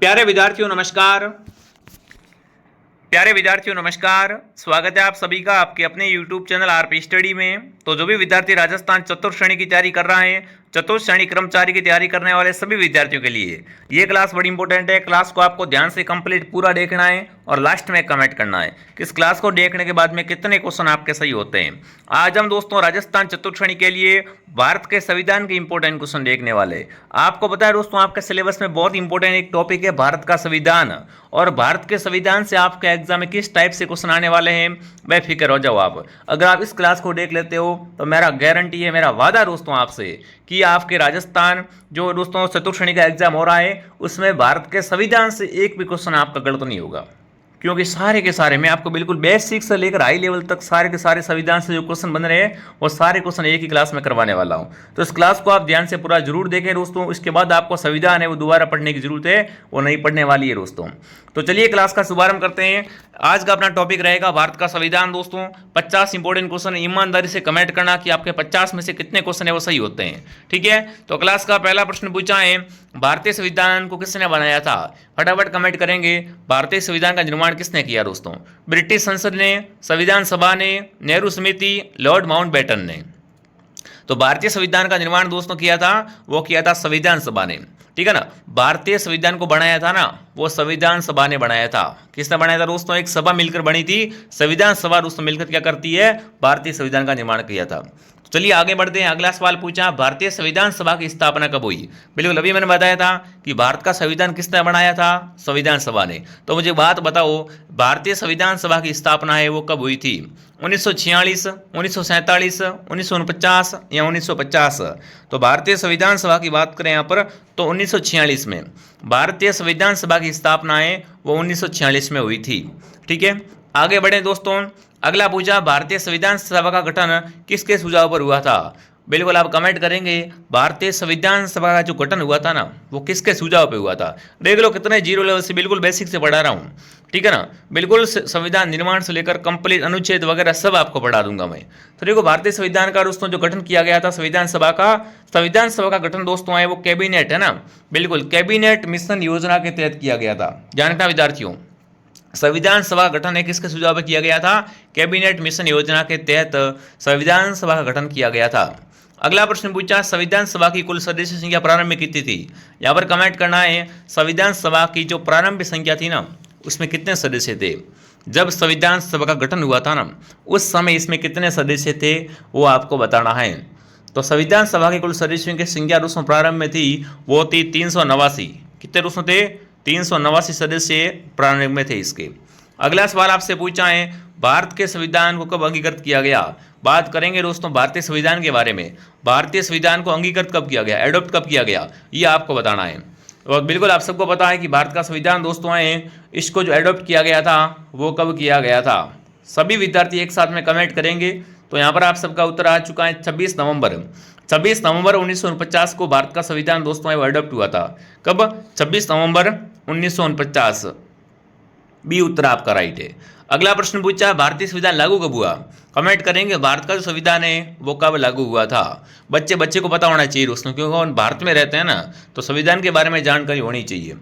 प्यारे विद्यार्थियों नमस्कार। स्वागत है आप सभी का आपके अपने YouTube चैनल आरपी स्टडी में। तो जो भी विद्यार्थी राजस्थान चतुर्थ श्रेणी की तैयारी कर रहे हैं, चतुर्थ श्रेणी कर्मचारी की तैयारी करने वाले सभी विद्यार्थियों के लिए ये क्लास बड़ी इंपॉर्टेंट है। क्लास को आपको ध्यान से कंप्लीट पूरा देखना है और लास्ट में कमेंट करना है कि इस क्लास को देखने के बाद में कितने क्वेश्चन आपके सही होते हैं। आज हम दोस्तों राजस्थान चतुर्थ श्रेणी के लिए भारत के संविधान के इंपॉर्टेंट क्वेश्चन देखने वाले। आपको पता है दोस्तों, आपके सिलेबस में बहुत इंपॉर्टेंट एक टॉपिक है भारत का संविधान, और भारत के संविधान से आपके एग्जाम में किस टाइप से क्वेश्चन आने वाले हैं बेफिक्र हो जाओ आप। अगर आप इस क्लास को देख लेते हो तो मेरा गारंटी है, मेरा वादा दोस्तों आपसे कि आपके राजस्थान जो दोस्तों चतुर्थ श्रेणी का एग्जाम हो रहा है उसमें भारत के संविधान से एक भी क्वेश्चन आपका गलत नहीं होगा, क्योंकि सारे के सारे मैं आपको बिल्कुल बेसिक से लेकर हाई लेवल तक सारे के सारे संविधान से जो क्वेश्चन बन रहे हैं वो सारे क्वेश्चन एक ही क्लास में करवाने वाला हूं। तो इस क्लास को आप ध्यान से पूरा जरूर देखें दोस्तों। इसके बाद आपको संविधान है वो दोबारा पढ़ने की जरूरत है, वो नहीं पढ़ने वाली है दोस्तों। तो चलिए क्लास का शुभारंभ करते हैं। आज का अपना टॉपिक रहेगा भारत का संविधान दोस्तों। 50 इंपॉर्टेंट क्वेश्चन ईमानदारी से कमेंट करना कि आपके 50 में से कितने क्वेश्चन है वो सही होते हैं, ठीक है। तो क्लास का पहला प्रश्न पूछा है, भारतीय संविधान को किसने बनाया था? फटाफट कमेंट करेंगे। भारतीय संविधान का निर्माण किसने किया दोस्तों? ब्रिटिश संसद ने, संविधान सभा ने, नेहरू समिति, लॉर्ड माउंटबेटन ने। तो भारतीय संविधान का निर्माण दोस्तों किया था, वो किया था संविधान सभा ने, ठीक है ना। भारतीय संविधान को बनाया था ना, वो संविधान सभा ने बनाया था। किसने बनाया था दोस्तों? एक सभा मिलकर बनी थी, संविधान सभा दोस्तों मिलकर क्या करती है? भारतीय संविधान का निर्माण किया था। तो चलिए आगे बढ़ते हैं। अगला सवाल पूछा, भारतीय संविधान सभा की स्थापना कब हुई? बिल्कुल अभी मैंने बताया था कि भारत का संविधान किसने बनाया था? संविधान सभा ने। तो मुझे बात बताओ, भारतीय संविधान सभा की स्थापना है वो कब हुई थी? 1946, 1947, 1949 या 1950? तो भारतीय संविधान सभा की बात करें यहाँ पर तो 1946 में भारतीय संविधान सभा की स्थापना है वो 1946 में हुई थी, ठीक है। आगे बढ़े दोस्तों। अगला पूछा, भारतीय संविधान सभा का गठन किसके सुझाव पर हुआ था? बिल्कुल आप कमेंट करेंगे, भारतीय संविधान सभा का जो गठन हुआ था ना वो किसके सुझाव पे हुआ था? देख लो कितने जीरो लेवल से बिल्कुल बेसिक से पढ़ा रहा हूँ, ठीक है ना। बिल्कुल संविधान निर्माण से लेकर कंप्लीट अनुच्छेद वगैरह सब आपको पढ़ा दूंगा मैं। तो देखो भारतीय संविधान का दोस्तों जो गठन किया गया था संविधान सभा का गठन दोस्तों है वो कैबिनेट है ना, बिल्कुल कैबिनेट मिशन योजना के तहत किया गया था। ध्यान रखना विद्यार्थियों, संविधान सभा का गठन है किसके सुझाव पर किया गया था? कैबिनेट मिशन योजना के तहत संविधान सभा का गठन किया गया था। अगला प्रश्न पूछा, संविधान सभा की कुल सदस्य संख्या प्रारंभ में कितनी थी? यहाँ पर कमेंट करना है, संविधान सभा की जो प्रारंभिक संख्या थी ना उसमें कितने सदस्य थे? जब संविधान सभा का गठन हुआ था ना उस समय इसमें कितने सदस्य थे वो आपको बताना है। तो संविधान सभा की कुल सदस्यों की संख्या दोस्तों प्रारंभ में थी वो थी 389। कितने दोस्तों थे? 389 सदस्य प्रारंभ में थे इसके। अगला सवाल आपसे पूछा है, भारत के संविधान को कब अंगीकृत किया गया? बात करेंगे दोस्तों भारतीय संविधान के बारे में। भारतीय संविधान को अंगीकृत कब किया गया, एडॉप्ट कब किया गया, ये आपको बताना है। और बिल्कुल आप सबको पता है कि भारत का संविधान दोस्तों है इसको जो एडॉप्ट किया गया था वो कब किया गया था? सभी विद्यार्थी एक साथ में कमेंट करेंगे। तो यहाँ पर आप सबका उत्तर आ चुका है 26 नवंबर 1949 को भारत का संविधान दोस्तों है वो एडॉप्ट हुआ था। कब? 26 नवंबर 1949। बी उत्तर आपका राइट है। अगला प्रश्न पूछा, भारतीय संविधान लागू कब हुआ? कमेंट करेंगे, भारत का जो संविधान है वो कब लागू हुआ था? बच्चे को पता होना चाहिए दोस्तों, क्योंकि हम भारत में रहते हैं ना तो संविधान के बारे में जानकारी होनी चाहिए,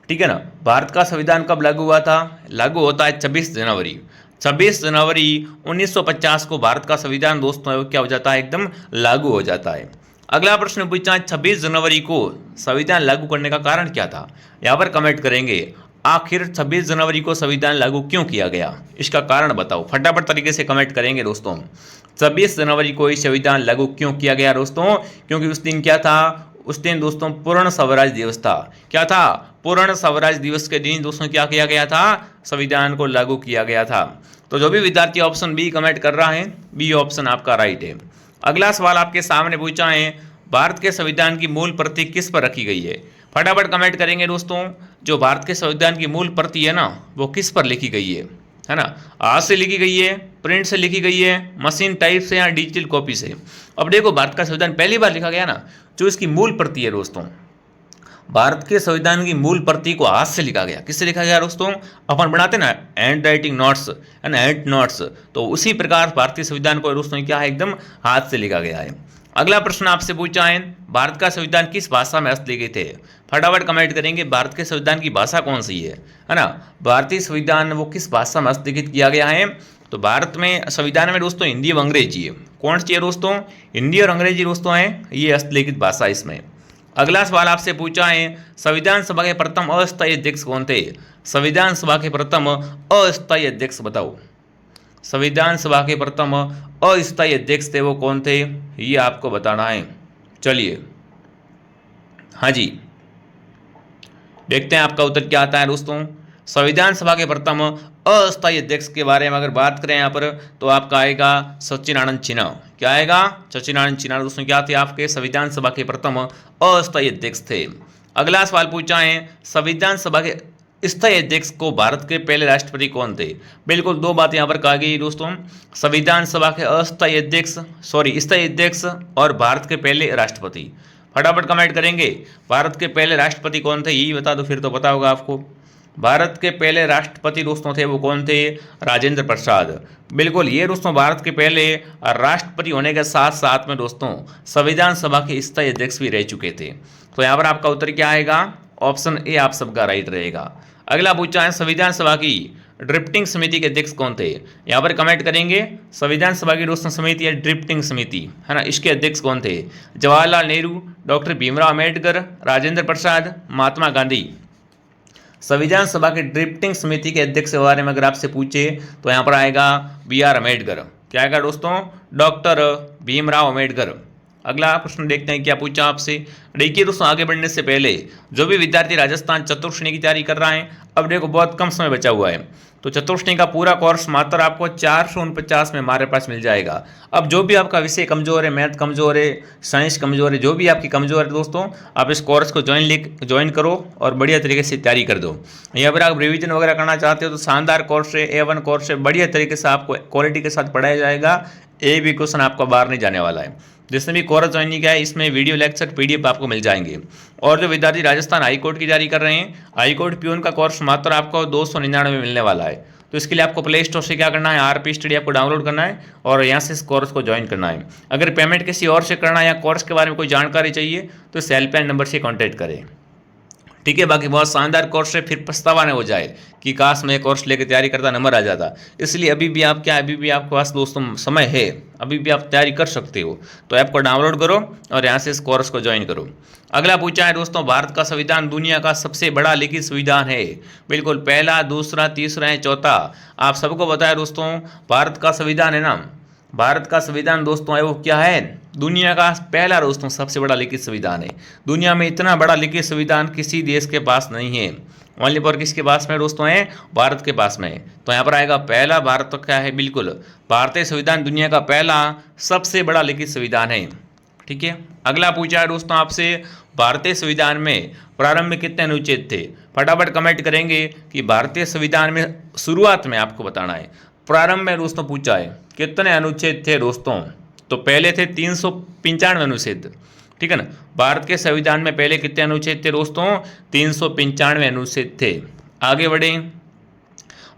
ठीक है ना। भारत का संविधान कब लागू हुआ था? लागू होता है 26 जनवरी 1950 को भारत का संविधान दोस्तों क्या हो जाता है? एकदम लागू हो जाता है। अगला प्रश्न पूछा, 26 जनवरी को संविधान लागू करने का कारण क्या था? यहाँ पर कमेंट करेंगे, आखिर 26 जनवरी को संविधान लागू क्यों किया गया, इसका कारण बताओ। फटाफट तरीके से कमेंट करेंगे दोस्तों। 26 जनवरी को संविधान लागू क्यों किया गया दोस्तों? क्योंकि उस दिन क्या था? उस दिन दोस्तों पूर्ण स्वराज दिवस था। क्या था? पूर्ण स्वराज दिवस के दिन दोस्तों क्या किया गया था? संविधान को लागू किया गया था। तो जो भी विद्यार्थी ऑप्शन बी कमेंट कर रहा है, बी ऑप्शन आपका राइट है। अगला सवाल आपके सामने पूछा है, भारत के संविधान की मूल प्रति किस पर रखी गई है? फटाफट कमेंट करेंगे दोस्तों। जो भारत के संविधान की मूल प्रति है ना वो किस पर लिखी गई है ना? हाथ से लिखी गई है, प्रिंट से लिखी गई है, मशीन टाइप से या डिजिटल कॉपी से? अब देखो भारत का संविधान पहली बार लिखा गया ना, जो इसकी मूल प्रति है दोस्तों, भारत के संविधान की मूल प्रति को हाथ से लिखा गया। किससे लिखा गया दोस्तों? अपन बनाते ना hand writing notes and hand notes, तो उसी प्रकार भारतीय संविधान को दोस्तों क्या है? एकदम हाथ से लिखा गया है। अगला प्रश्न आपसे पूछा है, भारत का संविधान किस भाषा में हस्तलिखित है? फटाफट कमेंट करेंगे भारत के संविधान की भाषा कौन सी है ना। भारतीय संविधान वो किस भाषा में हस्तलिखित किया गया है? तो भारत में संविधान में दोस्तों हिंदी और अंग्रेजी है। कौन सी है दोस्तों? हिंदी और अंग्रेजी दोस्तों है ये हस्तलिखित भाषा इसमें। अगला सवाल आपसे पूछा है, संविधान सभा के प्रथम अस्थायी अध्यक्ष कौन थे? संविधान सभा के प्रथम अस्थायी अध्यक्ष बताओ। संविधान सभा के प्रथम अस्थायी अध्यक्ष थे वो कौन थे? ये आपको बताना है। चलिए हाँ जी, देखते हैं आपका उत्तर क्या आता है दोस्तों। संविधान सभा के प्रथम अस्थायी अध्यक्ष के बारे में अगर बात करें यहाँ पर तो आपका आएगा सच्चिदानंद सिन्हा। क्या आएगा? सच्चिदानंद सिन्हा दोस्तों क्या थे आपके संविधान सभा के प्रथम अस्थायी अध्यक्ष थे। अगला सवाल पूछा है, संविधान सभा के स्थायी अध्यक्ष को भारत के पहले राष्ट्रपति कौन थे? बिल्कुल दो बात यहाँ पर कहा गई दोस्तों, संविधान सभा के स्थायी अध्यक्ष और भारत के पहले राष्ट्रपति। फटाफट कमेंट करेंगे भारत के पहले राष्ट्रपति कौन थे, यही बता दो फिर तो पता होगा आपको। भारत के पहले राष्ट्रपति दोस्तों थे वो कौन थे? राजेंद्र प्रसाद। बिल्कुल ये दोस्तों भारत के पहले राष्ट्रपति होने के साथ साथ में दोस्तों संविधान सभा के स्थायी अध्यक्ष भी रह चुके थे। तो यहाँ पर आपका उत्तर क्या आएगा? ऑप्शन ए आप सबका राइट रहेगा। अगला पूछा है, संविधान सभा की ड्रिफ्टिंग समिति के अध्यक्ष कौन थे? यहाँ पर कमेंट करेंगे संविधान सभा की दोस्तों समिति है ड्रिफ्टिंग समिति है ना, इसके अध्यक्ष कौन थे? जवाहरलाल नेहरू, डॉक्टर भीमराव अम्बेडकर, राजेंद्र प्रसाद, महात्मा गांधी। संविधान सभा के ड्रिफ्टिंग समिति के अध्यक्ष के बारे में अगर आपसे पूछे तो यहाँ पर आएगा बी आर अम्बेडकर। क्या आएगा दोस्तों? डॉक्टर भीमराव अम्बेडकर। अगला प्रश्न देखते हैं क्या पूछा आपसे। देखिए दोस्तों आगे बढ़ने से पहले जो भी विद्यार्थी राजस्थान चतुर्थ श्रेणी की तैयारी कर रहा है, अब देखो बहुत कम समय बचा हुआ है, तो चतुर्थ श्रेणी का पूरा कोर्स मात्र आपको 449 में हमारे पास मिल जाएगा। अब जो भी आपका विषय कमजोर है, मैथ कमजोर है, साइंस कमजोर है, जो भी आपकी कमजोर है दोस्तों, आप इस कोर्स को ज्वाइन करो और बढ़िया तरीके से तैयारी कर दो। यहाँ पर आप रिवीजन वगैरह करना चाहते हो तो शानदार कोर्स है, A1 कोर्स है, बढ़िया तरीके से आपको क्वालिटी के साथ पढ़ाया जाएगा। एक भी क्वेश्चन आपका बाहर नहीं जाने वाला है। जिसने भी कोर्स ज्वाइन किया है इसमें वीडियो लेक्चर PDF आपको मिल जाएंगे। और जो विद्यार्थी राजस्थान हाईकोर्ट की तैयारी कर रहे हैं, हाईकोर्ट प्यून का कोर्स मात्र आपको 299 में मिलने वाला है। तो इसके लिए आपको प्ले स्टोर से क्या करना है, RP स्टडी आपको डाउनलोड करना है और यहाँ से इस कोर्स को ज्वाइन करना है। अगर पेमेंट किसी और से करना है या कोर्स के बारे में कोई जानकारी चाहिए तो इस हेल्पलाइन नंबर से कॉन्टैक्ट करें। ठीक है, बाकी बहुत शानदार कोर्स है, फिर पछतावा न हो जाए कि काश मैं कोर्स लेकर तैयारी करता नंबर आ जाता। इसलिए अभी भी आपके पास दोस्तों समय है, अभी भी आप तैयारी कर सकते हो। तो ऐप को डाउनलोड करो और यहाँ से इस कोर्स को ज्वाइन करो। अगला पूछा है दोस्तों, भारत का संविधान दुनिया का सबसे बड़ा लिखित संविधान है। बिल्कुल पहला, दूसरा, तीसरा है, चौथा। आप सबको बताया दोस्तों भारत का संविधान है ना, भारत का संविधान दोस्तों है वो क्या है? दुनिया का पहला दोस्तों सबसे बड़ा लिखित संविधान है। दुनिया में इतना बड़ा लिखित संविधान किसी देश के पास नहीं है। ओनली पर किसके पास में दोस्तों है? भारत के पास में। तो यहाँ पर आएगा पहला, भारत तो क्या है? बिल्कुल भारतीय संविधान दुनिया का पहला सबसे बड़ा लिखित संविधान है। ठीक है, अगला पूछा है दोस्तों आपसे, भारतीय संविधान में प्रारंभ में कितने अनुच्छेद थे? फटाफट कमेंट करेंगे कि भारतीय संविधान में शुरुआत में आपको बताना है। प्रारंभ में दोस्तों पूछा है कितने अनुच्छेद थे दोस्तों? तो पहले थे 395 अनुच्छेद। ठीक है ना, भारत के संविधान में पहले कितने अनुच्छेद थे दोस्तों? 395 अनुच्छेद थे। आगे बढ़े,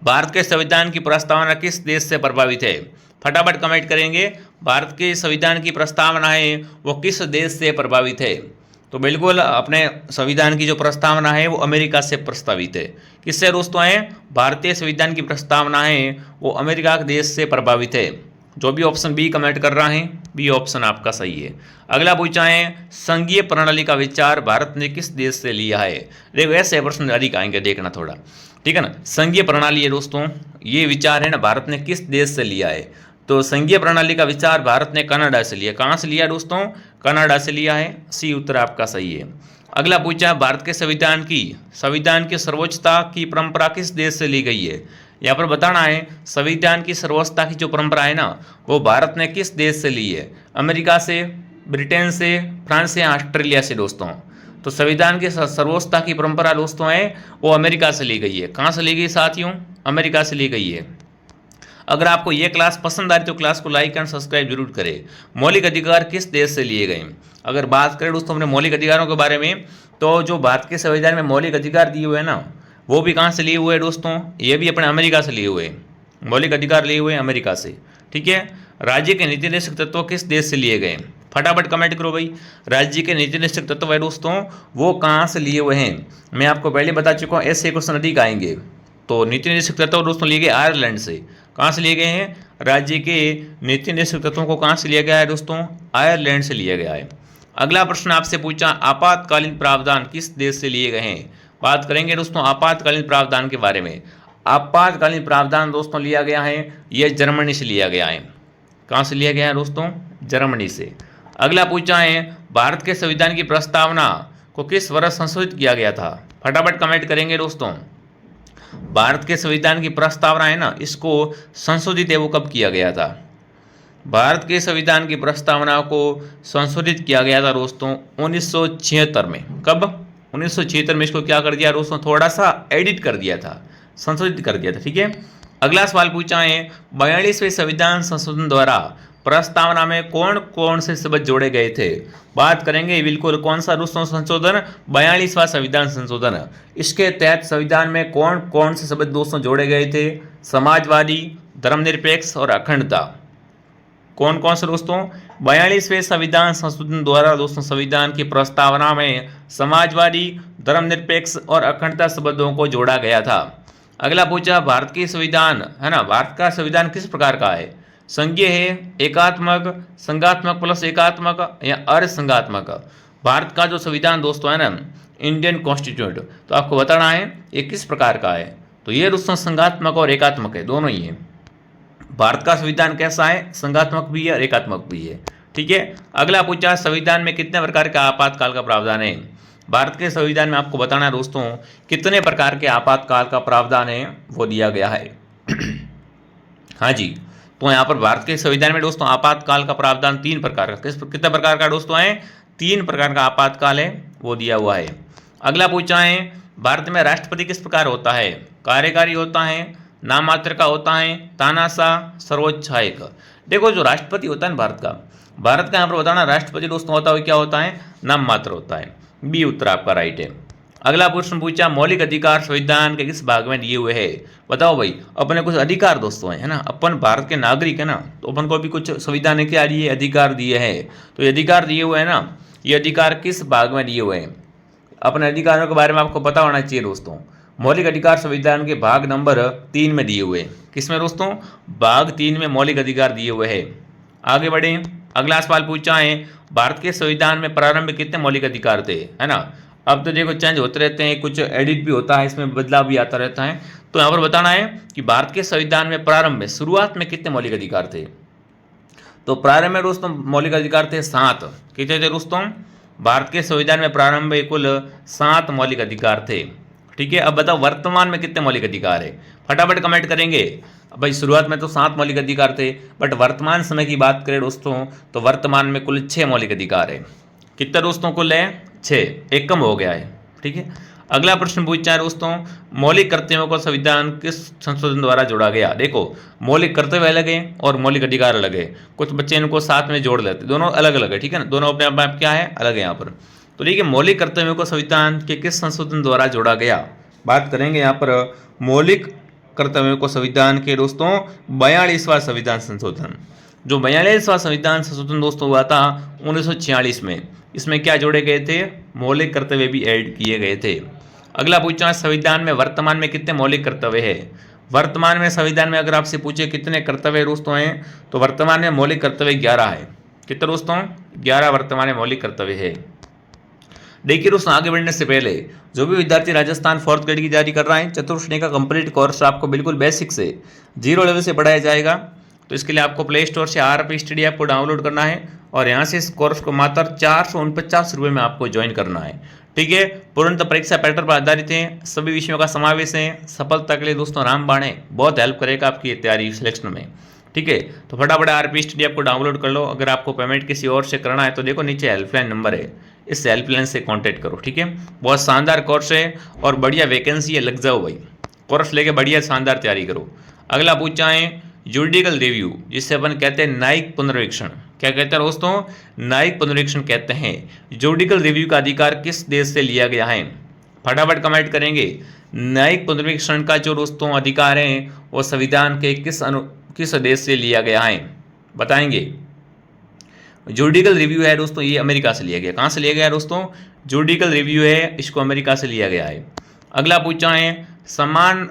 भारत के संविधान की प्रस्तावना किस देश से प्रभावित है? फटाफट कमेंट करेंगे भारत के संविधान की प्रस्तावना है वो किस देश से प्रभावित है? तो बिल्कुल अपने संविधान की जो प्रस्तावना है वो अमेरिका से प्रस्तावित है। किससे दोस्तों है? भारतीय संविधान की प्रस्तावना है वो अमेरिका के देश से प्रभावित है। जो भी ऑप्शन बी कमेंट कर रहा है, बी ऑप्शन आपका सही है। अगला पूछा है, संघीय प्रणाली का विचार भारत ने किस देश से लिया है? देखो ऐसे प्रश्न अधिक आएंगे, देखना थोड़ा। ठीक है ना, संघीय प्रणाली है दोस्तों, ये विचार है ना भारत ने किस देश से लिया है? तो संघीय प्रणाली का विचार भारत ने कनाडा से लिया। कहाँ से लिया दोस्तों? कनाडा से लिया है। सी उत्तर आपका सही है। अगला पूछा है, भारत के संविधान की सर्वोच्चता की परंपरा किस देश से ली गई है? यहाँ पर बताना है संविधान की सर्वोच्चता की जो परंपरा है ना वो भारत ने किस देश से ली है? अमेरिका से, ब्रिटेन से, फ्रांस या ऑस्ट्रेलिया से दोस्तों? तो संविधान की सर्वोच्चता की परंपरा दोस्तों है वो अमेरिका से ली गई है। कहाँ से ली गई साथियों? अमेरिका से ली गई है। अगर आपको ये क्लास पसंद आ रही तो क्लास को लाइक एंड सब्सक्राइब जरूर करें। मौलिक अधिकार किस देश से लिए गए? अगर बात करें दोस्तों अपने मौलिक अधिकारों के बारे में, तो जो भारत के संविधान में मौलिक अधिकार दिए हुए हैं ना वो भी कहाँ से लिए हुए हैं दोस्तों? ये भी अपने अमेरिका से लिए हुए हैं। मौलिक अधिकार लिए हुए हैं अमेरिका से। ठीक है, राज्य के नीति निर्देशक तत्व किस देश से लिए गए? फटाफट कमेंट करो भाई। राज्य के नीति निश्चित तत्व है दोस्तों, वो कहाँ से लिए हुए हैं? मैं आपको पहले बता चुका हूँ, ऐसे क्वेश्चन अधिक आएंगे। तो नीति निश्चित तत्व दोस्तों लिए गए आयरलैंड से। कहाँ से लिए गए हैं? राज्य के नीति निश्चित तत्वों को कहाँ से लिया गया है दोस्तों? आयरलैंड से लिया गया है। अगला प्रश्न आपसे पूछा, आपातकालीन प्रावधान किस देश से लिए गए हैं? बात करेंगे दोस्तों आपातकालीन प्रावधान के बारे में। आपातकालीन प्रावधान दोस्तों लिया गया है, यह जर्मनी से लिया गया है। कहाँ से लिया गया है दोस्तों? जर्मनी से। अगला पूछा है, भारत के संविधान की प्रस्तावना को किस वर्ष संशोधित किया गया था? फटाफट कमेंट करेंगे दोस्तों। भारत के संविधान की प्रस्तावना है ना, इसको संशोधित है वो कब किया गया था? भारत के संविधान की प्रस्तावना को संशोधित किया गया था दोस्तों 1976 में। कब? 1976 में इसको क्या कर दिया दोस्तों? थोड़ा सा एडिट कर दिया था, संशोधित कर दिया था। ठीक है। अगला सवाल पूछा है, 42वें संविधान संशोधन द्वारा प्रस्तावना में कौन कौन से शब्द जोड़े गए थे? बात करेंगे बिल्कुल कौन सा दोस्तों संशोधन? 42वां संविधान संशोधन। इसके तहत संविधान में कौन कौन से शब्द दोस्तों जोड़े गए थे? समाजवादी, धर्मनिरपेक्ष और अखंडता। कौन कौन से दोस्तों? 42वें संविधान संशोधन द्वारा दोस्तों संविधान की प्रस्तावना में समाजवादी, धर्मनिरपेक्ष और अखंडता शब्दों को जोड़ा गया था। अगला पूछा, भारत की संविधान है ना, भारत का संविधान किस प्रकार का है? संघीय है, एकात्मक, संघात्मक प्लस एकात्मक या अर्ध संघात्मक? भारत का जो संविधान दोस्तों है ना, इंडियन कॉन्स्टिट्यूशन, तो आपको बताना है ये किस प्रकार का है। तो ये दोस्तों संघात्मक और एकात्मक है, दोनों ही है। भारत का संविधान कैसा है? संघात्मक भी है और एकात्मक भी है। ठीक है। अगला पूछा, संविधान में कितने प्रकार का आपातकाल का प्रावधान है? भारत के संविधान में आपको बताना है दोस्तों कितने प्रकार के आपातकाल का प्रावधान है वो दिया गया है। हाँ जी, तो यहाँ पर भारत के संविधान में दोस्तों आपातकाल का प्रावधान 3 प्रकार का, कितने प्रकार का दोस्तों है? 3 प्रकार का आपातकाल है वो दिया हुआ है। अगला पूछा है, भारत में राष्ट्रपति किस प्रकार होता है? कार्यकारी होता है, नाम मात्र का होता है, तानाशाह, सर्वोच्च सहायक। देखो जो राष्ट्रपति होता है भारत का यहाँ पर बताना, राष्ट्रपति दोस्तों होता है क्या होता है? नाम मात्र होता है। बी उत्तर आपका राइट है। अगला प्रश्न पूछा, मौलिक अधिकार संविधान के किस भाग में दिए हुए हैं? बताओ भाई, अपने कुछ अधिकार दोस्तों है ना, अपन भारत के नागरिक है ना, तो अपन को भी कुछ संविधान ने क्या दिए? अधिकार दिए हैं। तो ये अधिकार दिए हुए हैं ना, ये अधिकार किस भाग में दिए हुए हैं? अपने अधिकारों के बारे में आपको पता होना चाहिए दोस्तों। मौलिक अधिकार संविधान के भाग नंबर 3 में दिए हुए। किसमें दोस्तों? भाग 3 में मौलिक अधिकार दिए हुए हैं। आगे बढ़े। अगला सवाल पूछा है, भारत के संविधान में प्रारंभ में कितने मौलिक अधिकार थे? है ना, अब तो देखो चेंज होते रहते हैं, कुछ एडिट भी होता है, इसमें बदलाव भी आता रहता है। तो यहाँ पर बताना है कि भारत के संविधान में प्रारंभ में शुरुआत में कितने मौलिक अधिकार थे? तो प्रारंभ में दोस्तों मौलिक अधिकार थे 7। कितने थे दोस्तों? भारत के संविधान में प्रारंभ में कुल 7 मौलिक अधिकार थे। ठीक है। अब बताओ वर्तमान में कितने मौलिक अधिकार है? फटाफट कमेंट करेंगे। भाई शुरुआत में तो 7 मौलिक अधिकार थे, बट वर्तमान समय की बात करें दोस्तों तो वर्तमान में कुल 6 मौलिक अधिकार है। कितने दोस्तों कुल है? 6, एक कम हो गया है। ठीक है। अगला प्रश्न पूछा है दोस्तों, मौलिक कर्तव्यों को संविधान किस संशोधन द्वारा जोड़ा गया? देखो मौलिक कर्तव्य अलग है और मौलिक अधिकार अलग है। कुछ बच्चे इनको साथ में जोड़ लेते, दोनों अलग अलग है। ठीक है ना, दोनों अपने आप क्या है? अलग है यहाँ पर। तो ठीक है, मौलिक कर्तव्यों को संविधान के किस संशोधन द्वारा जोड़ा गया? बात करेंगे यहाँ पर मौलिक कर्तव्यों को संविधान के दोस्तों 42वां संविधान संशोधन। जो 42वां संविधान संशोधन दोस्तों हुआ था 1946 में। इसमें क्या जोड़े गए थे? मौलिक कर्तव्य भी ऐड किए गए थे। अगला पूछना, संविधान में वर्तमान में कितने मौलिक कर्तव्य है? वर्तमान में संविधान में अगर आपसे पूछे कितने कर्तव्य दोस्तों हैं, तो वर्तमान में मौलिक कर्तव्य 11 है। कितने दोस्तों? 11 वर्तमान में मौलिक कर्तव्य है। देखिए दोस्तों, आगे बढ़ने से पहले जो भी विद्यार्थी राजस्थान 4th ग्रेड की तैयारी कर रहा है, चतुर्थ श्रेणी का कंप्लीट कोर्स आपको बिल्कुल बेसिक से 0 लेवल से पढ़ाया जाएगा। तो इसके लिए आपको प्ले स्टोर से RP स्टडी ऐप को डाउनलोड करना है और यहाँ से इस कोर्स को मात्र 449 रुपये में आपको ज्वाइन करना है। ठीक है। पूर्णतः परीक्षा पैटर्न पर आधारित है, सभी विषयों का समावेश है। सफलता के लिए दोस्तों रामबाण है, बहुत हेल्प करेगा आपकी तैयारी सिलेक्शन में। ठीक है। तो फटाफट RP स्टडी ऐप को डाउनलोड कर लो। अगर आपको पेमेंट किसी और से करना है तो देखो नीचे हेल्पलाइन नंबर है, इस हेल्पलाइन से कांटेक्ट करो। ठीक है। बहुत शानदार कोर्स है और बढ़िया वैकेंसी है, लग जाओ भाई, कोर्स लेके बढ़िया शानदार तैयारी करो। अगला पूछा है जुडिकल रिव्यू, जिससे अपन कहते हैं न्यायिक पुनरीक्षण। क्या कहते हैं दोस्तों? न्यायिक पुनरीक्षण कहते हैं। जुडिकल रिव्यू का अधिकार किस देश से लिया गया है? फटाफट कमेंट करेंगे। न्यायिक पुनरीक्षण का जो दोस्तों अधिकार है वो संविधान के किस देश से लिया गया है? बताएंगे। जुडिकल रिव्यू है दोस्तों, ये अमेरिका से लिया गया। कहाँ से लिया गया दोस्तों? जुडिकल रिव्यू है, इसको अमेरिका से लिया गया है। अगला पूछा है समान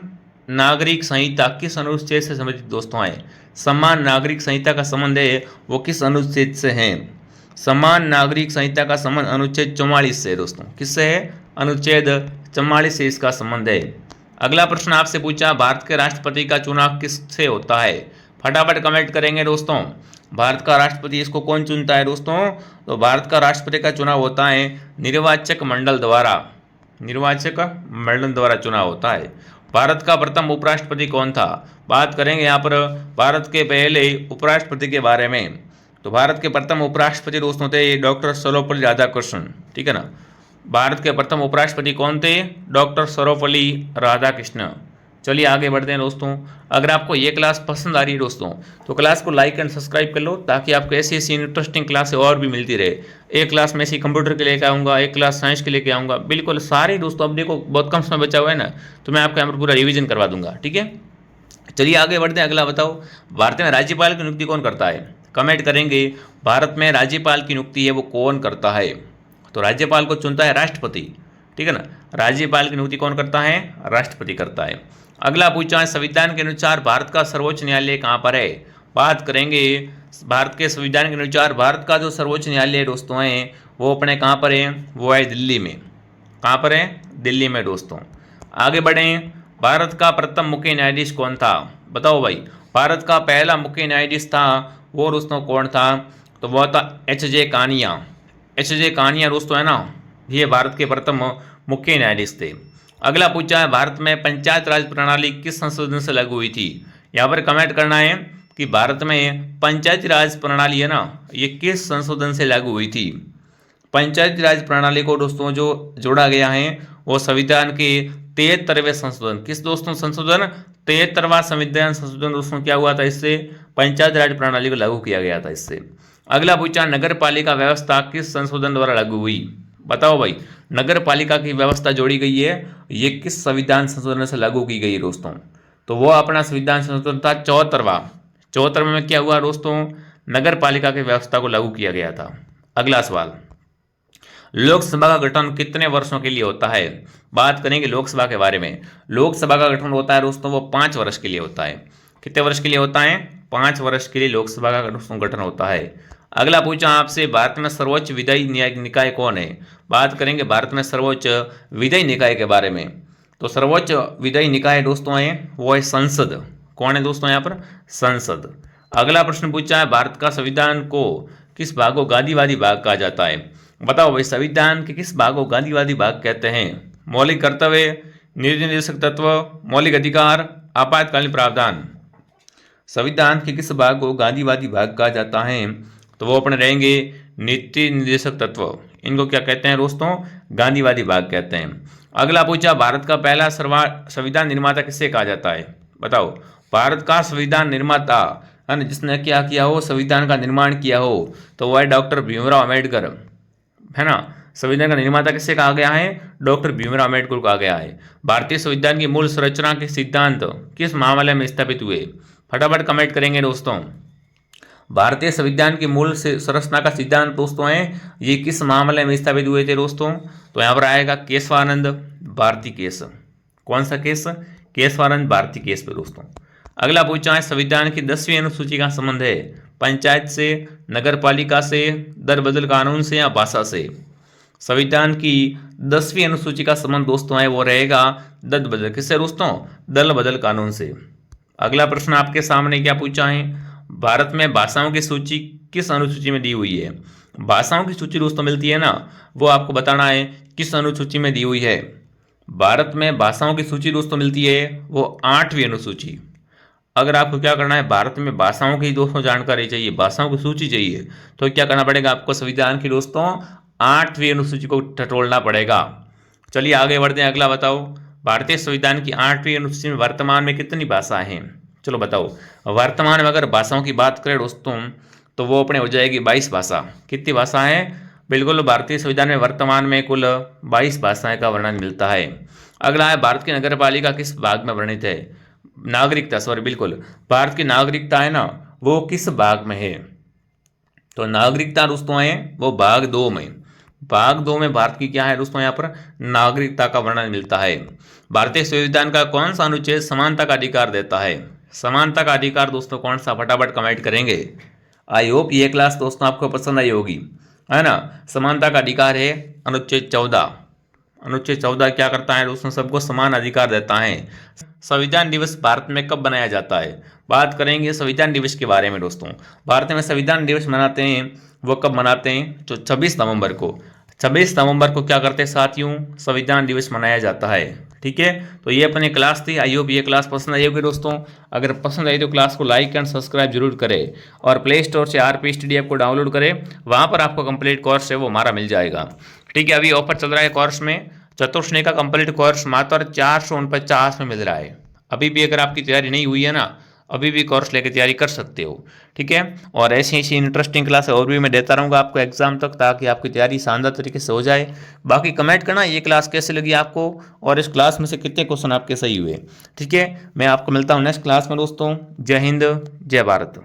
नागरिक संहिता किस अनुच्छेद से संबंधित दोस्तों है? समान नागरिक संहिता का संबंध है वो किस अनुच्छेद से है? समान नागरिक संहिता का संबंध अनुच्छेद 44 से है दोस्तों। किससे है? अनुच्छेद 44 से इसका संबंध है। अगला प्रश्न आपसे पूछा भारत के राष्ट्रपति का चुनाव किससे होता है? फटाफट कमेंट करेंगे दोस्तों। भारत का राष्ट्रपति इसको कौन चुनता है दोस्तों? तो भारत का राष्ट्रपति का चुनाव होता है निर्वाचक मंडल द्वारा। निर्वाचक मंडल द्वारा चुनाव होता है। भारत का प्रथम उपराष्ट्रपति कौन था? बात करेंगे यहाँ पर भारत के पहले उपराष्ट्रपति के बारे में। तो भारत के प्रथम उपराष्ट्रपति दोस्तों थे डॉक्टर सर्वपल्ली राधाकृष्णन। ठीक है ना। भारत के प्रथम उपराष्ट्रपति कौन थे? डॉक्टर सर्वपल्ली राधाकृष्णन। चलिए आगे बढ़ते हैं दोस्तों। अगर आपको ये क्लास पसंद आ रही है दोस्तों तो क्लास को लाइक एंड सब्सक्राइब कर लो, ताकि आपको ऐसी ऐसी इंटरेस्टिंग क्लासें और भी मिलती रहे। एक क्लास में ऐसी कंप्यूटर के लेके आऊँगा, एक क्लास साइंस के लेके आऊँगा, बिल्कुल सारी दोस्तों। अब देखो बहुत कम समय बचा हुआ है ना, तो मैं आपका यहाँ पर पूरा रिविजन करवा दूंगा। ठीक है, चलिए आगे बढ़ते हैं। अगला बताओ, भारत में राज्यपाल की नियुक्ति कौन करता है? कमेंट करेंगे भारत में राज्यपाल की नियुक्ति है वो कौन करता है? तो राज्यपाल को चुनता है राष्ट्रपति। ठीक है ना। राज्यपाल की नियुक्ति कौन करता है? राष्ट्रपति करता है। अगला पूछा है संविधान के अनुसार भारत का सर्वोच्च न्यायालय कहाँ पर है? बात करेंगे भारत के संविधान के अनुसार भारत का जो सर्वोच्च न्यायालय दोस्तों है वो अपने कहाँ पर है? वो है दिल्ली में। कहाँ पर है? दिल्ली में दोस्तों। आगे बढ़ें। भारत का प्रथम मुख्य न्यायाधीश कौन था? बताओ भाई, भारत का पहला मुख्य न्यायाधीश था वो दोस्तों कौन था? तो वह था एच.जे. कानिया। एच.जे. कानिया दोस्तों है ना, ये भारत के प्रथम मुख्य न्यायाधीश थे। अगला पूछा है भारत में पंचायत राज प्रणाली किस संशोधन से लागू हुई थी? यहाँ पर कमेंट करना है कि भारत में पंचायती राज प्रणाली है ना, ये किस संशोधन से लागू हुई थी? पंचायती राज प्रणाली को दोस्तों जो जोड़ा गया है वो संविधान के 73वें संशोधन। किस दोस्तों संशोधन? 73वां संविधान संशोधन दोस्तों क्या हुआ था? इससे पंचायत राज प्रणाली को लागू किया गया था इससे। अगला पूछा नगर पालिका व्यवस्था किस संशोधन द्वारा लागू हुई? बताओ भाई, नगर पालिका की व्यवस्था जोड़ी गई है ये किस संविधान संशोधन से लागू की गई है दोस्तों? तो वो अपना संविधान संशोधन था 74वां। 74वें में क्या हुआ दोस्तों? नगर पालिका की व्यवस्था को लागू किया गया था। अगला सवाल, लोकसभा का गठन कितने वर्षों के लिए होता है? बात करेंगे लोकसभा के बारे में। लोकसभा का गठन होता है दोस्तों वो 5 वर्ष के लिए होता है। कितने वर्ष के लिए होता है? 5 वर्ष के लिए लोकसभा का गठन होता है। अगला पूछा आपसे भारत में सर्वोच्च विधायी न्यायिक निकाय कौन है? बात करेंगे भारत में सर्वोच्च विधायी निकाय के बारे में। तो सर्वोच्च विधायी निकाय दोस्तों है वो है संसद। कौन है दोस्तों यहाँ पर? संसद। अगला प्रश्न पूछा है भारत का संविधान को किस भाग को गांधीवादी भाग कहा जाता है? बताओ भाई, संविधान के किस भाग को गांधीवादी भाग कहते हैं? मौलिक कर्तव्य, नीति निर्देशक तत्व, मौलिक अधिकार, आपातकालीन प्रावधान। संविधान के किस भाग को गांधीवादी भाग कहा जाता है? तो वो अपने रहेंगे नीति निर्देशक तत्व। इनको क्या कहते हैं दोस्तों? गांधीवादी भाग कहते हैं। अगला पूछा भारत का पहला संविधान निर्माता किसे कहा जाता है? बताओ, भारत का संविधान निर्माता है ना, जिसने क्या किया हो, संविधान का निर्माण किया हो, तो वह है डॉक्टर भीमराव अम्बेडकर, है ना। संविधान का निर्माता किससे कहा गया है? डॉक्टर भीमराव अम्बेडकर को कहा गया है। भारतीय संविधान की मूल संरचना के सिद्धांत किस महाविद्यालय में स्थापित हुए? फटाफट कमेंट करेंगे दोस्तों। भारतीय संविधान की मूल संरचना का सिद्धांत दोस्तों है ये किस महाविद्यालय में स्थापित हुए थे दोस्तों? तो यहाँ पर आएगा केशवानंद भारती केस। कौन सा केस? केशवानंद भारती केस पे दोस्तों। अगला पूछा है संविधान की 10वीं अनुसूची का संबंध है पंचायत से, नगर पालिका से, दर बदल कानून से या भाषा से? संविधान की 10वीं अनुसूची का संबंध दोस्तों है वो रहेगा दल बदल। किससे दोस्तों? दल बदल कानून से। अगला प्रश्न आपके सामने क्या पूछा है? भारत में भाषाओं की सूची किस अनुसूची में दी हुई है? भाषाओं की सूची दोस्तों मिलती है ना, वो आपको बताना है किस अनुसूची में दी हुई है। भारत में भाषाओं की सूची दोस्तों मिलती है वो 8वीं अनुसूची। अगर आपको क्या करना है, भारत में भाषाओं की दोस्तों जानकारी चाहिए, भाषाओं की सूची चाहिए, तो क्या करना पड़ेगा आपको? संविधान की दोस्तों 8वीं अनुसूची को टटोलना पड़ेगा। चलिए आगे बढ़ते हैं। अगला बताओ, भारतीय संविधान की 8वीं अनुसूची में वर्तमान में कितनी भाषाएं हैं? चलो बताओ, वर्तमान में अगर भाषाओं की बात करें दोस्तों तो वो अपने हो जाएगी 22 भाषा। कितनी भाषा है? बिल्कुल, भारतीय संविधान में वर्तमान में कुल 22 भाषाएं का वर्णन मिलता है। अगला है भारत की नगर पालिका किस भाग में वर्णित है? नागरिकता, सॉरी बिल्कुल, भारत की नागरिकता है ना वो किस भाग में है? तो नागरिकता दोस्तों है वो भाग 2 में, भाग 2 में भारत की क्या है दोस्तों, यहाँ पर नागरिकता का वर्णन मिलता है। भारतीय संविधान का कौन सा अनुच्छेद समानता का अधिकार देता है? समानता का अधिकार दोस्तों कौन सा, फटाफट कमेंट करेंगे। आई होप ये क्लास दोस्तों आपको पसंद आई होगी, है ना। समानता का अधिकार है अनुच्छेद 14। अनुच्छेद 14 क्या करता है दोस्तों, सबको समान अधिकार देता है। संविधान दिवस भारत में कब बनाया जाता है? बात करेंगे संविधान दिवस के बारे में दोस्तों। भारत में संविधान दिवस मनाते हैं, वो कब मनाते हैं? जो 26 नवंबर को, 26 नवंबर को क्या करते हैं साथियों, संविधान दिवस मनाया जाता है। ठीक है, तो ये अपनी क्लास थी। आई होप ये क्लास पसंद आई होगी दोस्तों। अगर पसंद आई तो क्लास को लाइक एंड सब्सक्राइब जरूर करें और प्ले स्टोर से आरपी स्टडी ऐप को डाउनलोड करें, वहाँ पर आपको कंप्लीट कोर्स है वो हमारा मिल जाएगा। ठीक है, अभी ऑफर चल रहा है कोर्स में, चतुर्श्रेणी का कंप्लीट कोर्स मात्र 449 में मिल रहा है। अभी भी अगर आपकी तैयारी नहीं हुई है ना, अभी भी कोर्स लेकर तैयारी कर सकते हो। ठीक है, और ऐसी ऐसी इंटरेस्टिंग क्लास और भी मैं देता रहूँगा आपको एग्जाम तक, ताकि आपकी तैयारी शानदार तरीके से हो जाए। बाकी कमेंट करना ये क्लास कैसे लगी आपको, और इस क्लास में से कितने क्वेश्चन आपके सही हुए। ठीक है, मैं आपको मिलता हूँ नेक्स्ट क्लास में दोस्तों। जय हिंद, जय भारत।